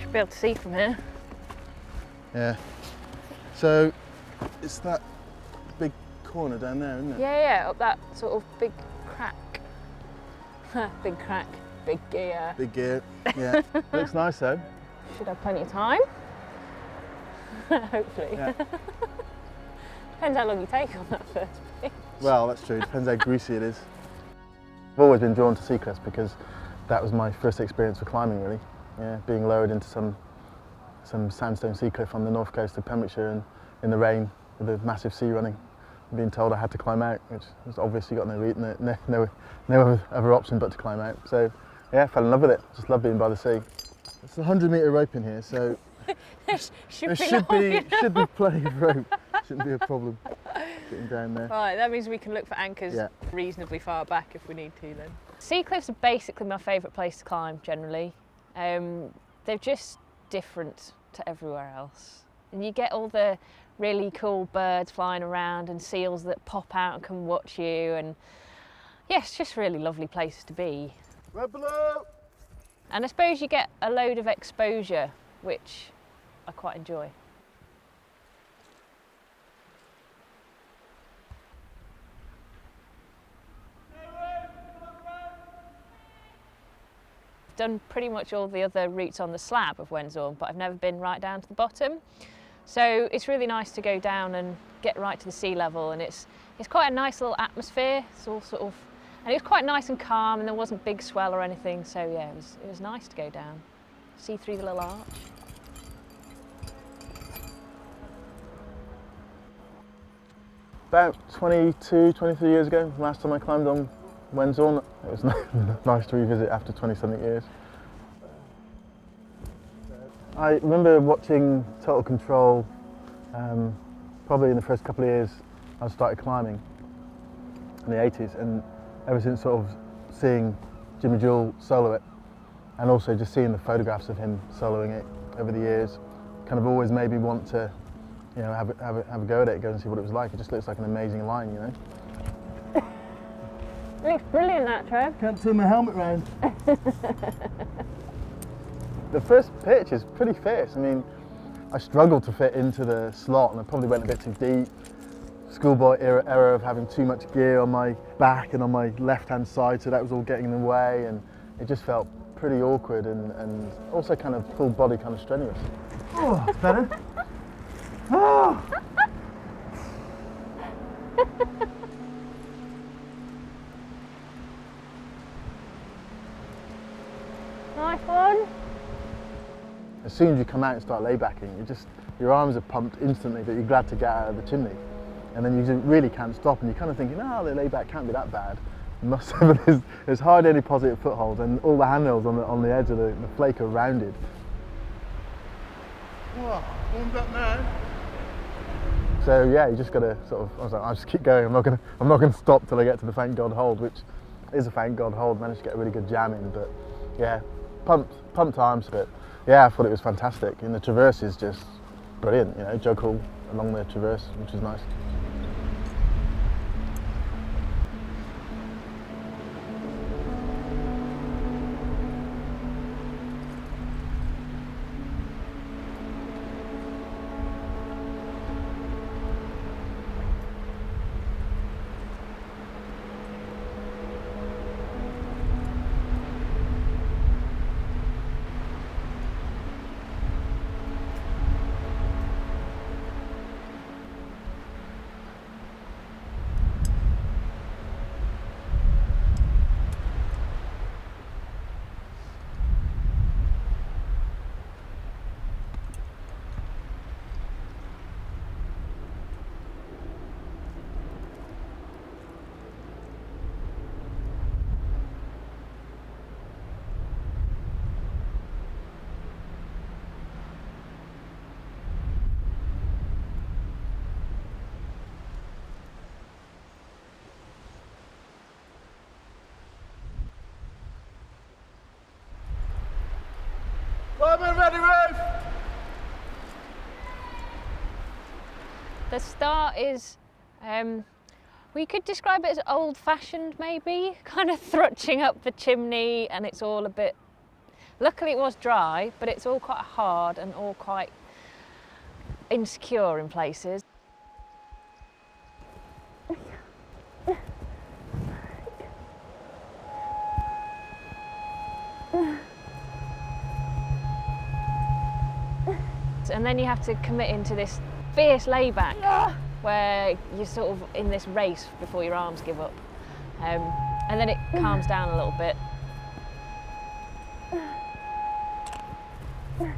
Should be able to see from here. Yeah. So it's that big corner down there, isn't it? Yeah, up that sort of big crack. Big crack, big gear. Big gear. Yeah. Looks nice though. Should have plenty of time. Hopefully. Yeah. Depends how long you take on that first pitch. Well, that's true. Depends how greasy it is. I've always been drawn to sea cliffs because that was my first experience for climbing, really. Yeah, being lowered into some sandstone sea cliff on the north coast of Pembrokeshire and in the rain with a massive sea running, and being told I had to climb out, which was obviously got no other option but to climb out. So yeah, I fell in love with it. Just love being by the sea. It's a 100-metre rope in here, so there should be plenty of rope. Shouldn't be a problem getting down there. Right, that means we can look for anchors reasonably far back if we need to then. Sea cliffs are basically my favourite place to climb generally. They're just different to everywhere else. And you get all the really cool birds flying around and seals that pop out and come watch you, and yeah, it's just really lovely places to be. Right below! And I suppose you get a load of exposure, which I quite enjoy. Done pretty much all the other routes on the slab of Wensor, but I've never been right down to the bottom. So it's really nice to go down and get right to the sea level, and it's quite a nice little atmosphere. It's all sort of, and it was quite nice and calm, and there wasn't big swell or anything. So yeah, it was nice to go down, see through the little arch. About 22, 23 years ago, last time I climbed on Wensor. It was nice to revisit after 20-something years. I remember watching Total Control, probably in the first couple of years I started climbing in the 80s, and ever since sort of seeing Jimmy Jewell solo it, and also just seeing the photographs of him soloing it over the years, kind of always made me want to, you know, have a go at it, go and see what it was like. It just looks like an amazing line, you know. It looks brilliant, that, Trev. Can't turn my helmet round. The first pitch is pretty fierce. I mean, I struggled to fit into the slot and I probably went a bit too deep. Schoolboy error of having too much gear on my back and on my left-hand side, so that was all getting in the way, and it just felt pretty awkward and also kind of full body kind of strenuous. Oh, that's better. Oh. Nice one. As soon as you come out and start laybacking, your arms are pumped instantly that you're glad to get out of the chimney. And then you really can't stop, and you're kind of thinking, oh, the layback can't be that bad. There's hardly any positive foothold, and all the handrails on the edge of the flake are rounded. Oh, warmed up now. So yeah, you just got to sort of, I was like, I'll just keep going. I'm not going to stop till I get to the Thank God hold, which is a Thank God hold. Managed to get a really good jam in, but yeah, pumped arms. But yeah, I thought it was fantastic, and the traverse is just brilliant. You know, jug haul along the traverse, which is nice. Climbing ready, Ruth! The start is, we could describe it as old-fashioned maybe, kind of thrutching up the chimney, and it's all a bit Luckily it was dry, but it's all quite hard and all quite insecure in places. And then you have to commit into this fierce layback where you're sort of in this race before your arms give up. And then it calms down a little bit. How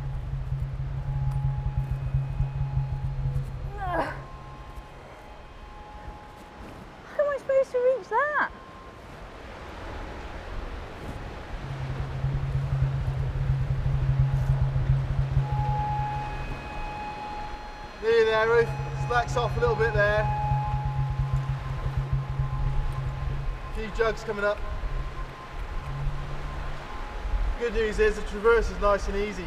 am I supposed to reach that? Nearly there, Ruth. Slacks off a little bit there. A few jugs coming up. Good news is the traverse is nice and easy.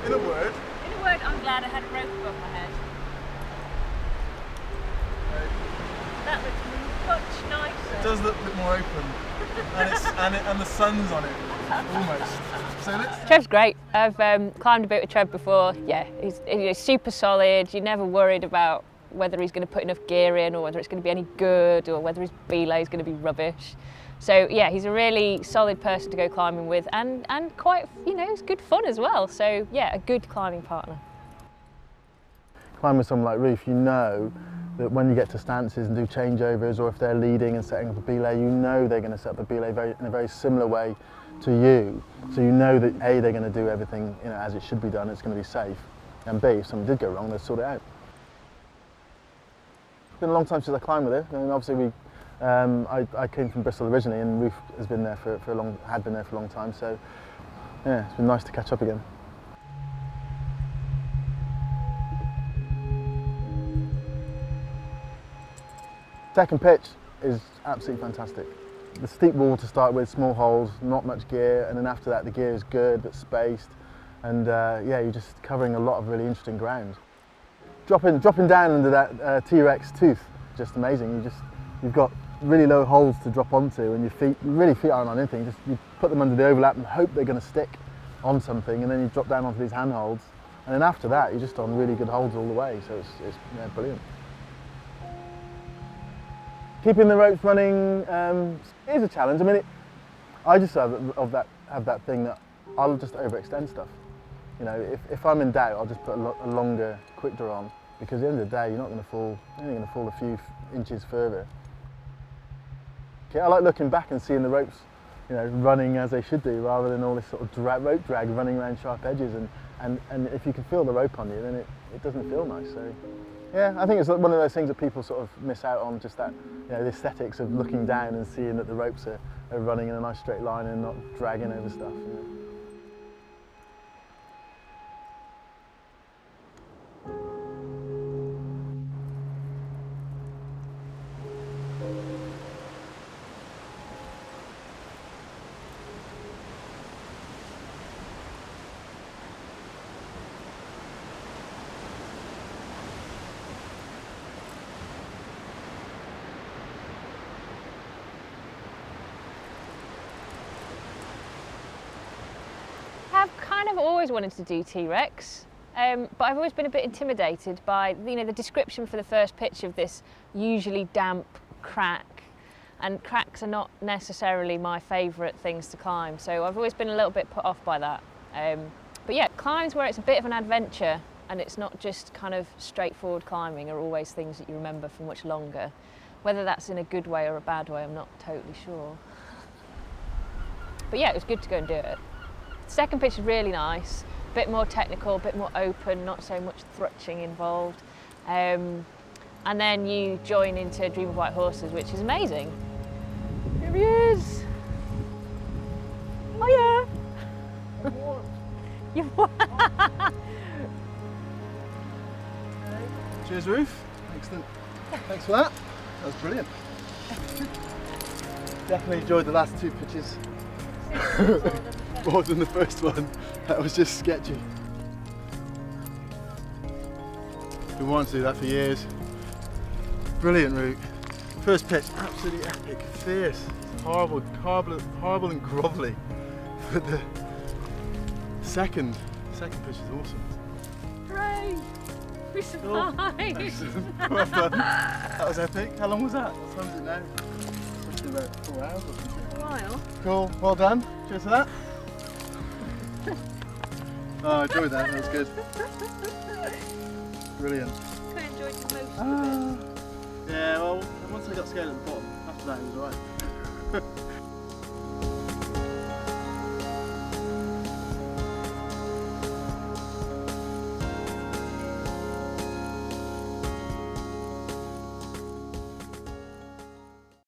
In a word, I'm glad I had a rope above my head. That looks much nicer. it does look a bit more open, and the sun's on it, almost. So let's... Trev's great. I've climbed a bit with Trev before. Yeah, he's super solid. You're never worried about whether he's going to put enough gear in or whether it's going to be any good or whether his belay is going to be rubbish. So yeah, he's a really solid person to go climbing with and quite, it's good fun as well. So yeah, a good climbing partner. Climbing with someone like Ruth, you know that when you get to stances and do changeovers, or if they're leading and setting up a belay, you know they're going to set up a belay in a very similar way to you. So you know that A, they're going to do everything as it should be done, it's going to be safe, and B, if something did go wrong, they'll sort it out. It's been a long time since I climbed with her, and obviously I came from Bristol originally, and Ruth has been there for a long time, so yeah, it's been nice to catch up again. Second pitch is absolutely fantastic. The steep wall to start with, small holes, not much gear, and then after that the gear is good but spaced, and yeah, you're just covering a lot of really interesting ground. Dropping down under that T-Rex tooth, just amazing. You've got really low holes to drop onto, and your feet aren't on anything. You put them under the overlap and hope they're going to stick on something, and then you drop down onto these handholds, and then after that you're just on really good holds all the way. So it's brilliant. Keeping the ropes running is a challenge. I mean, I just have that thing that I'll just overextend stuff. If I'm in doubt, I'll just put a longer quick draw on, because at the end of the day, you're not going to fall. You're only going to fall a few inches further. Okay, I like looking back and seeing the ropes, running as they should do, rather than all this sort of rope drag running around sharp edges. And if you can feel the rope on you, then it doesn't feel nice. So. Yeah, I think it's one of those things that people sort of miss out on, just that, the aesthetics of looking down and seeing that the ropes are running in a nice straight line and not dragging over stuff. I've always wanted to do T-Rex, but I've always been a bit intimidated by the description for the first pitch of this usually damp crack, and cracks are not necessarily my favourite things to climb, so I've always been a little bit put off by that. But yeah, climbs where it's a bit of an adventure and it's not just kind of straightforward climbing are always things that you remember for much longer. Whether that's in a good way or a bad way, I'm not totally sure. But yeah, it was good to go and do it. Second pitch is really nice, a bit more technical, a bit more open, not so much thrutching involved. And then you join into Dream of White Horses, which is amazing. Here he is! Oh yeah! You've Cheers, Ruth. Excellent. Thanks for that. That was brilliant. Definitely enjoyed the last two pitches. more than the first one. That was just sketchy. Been wanting to do that for years. Brilliant route. First pitch, absolutely epic, fierce, horrible and grovelly. But the second pitch is awesome. Hooray! We survived! Excellent. Well done. That was epic. How long was that? What time is it now? Must be about 4 hours or something. A while. Cool, well done. Cheers for that. Oh, I enjoyed that, that was good. Brilliant. I enjoyed the most of it. Yeah, well, once I got scared at the bottom, after that it was alright.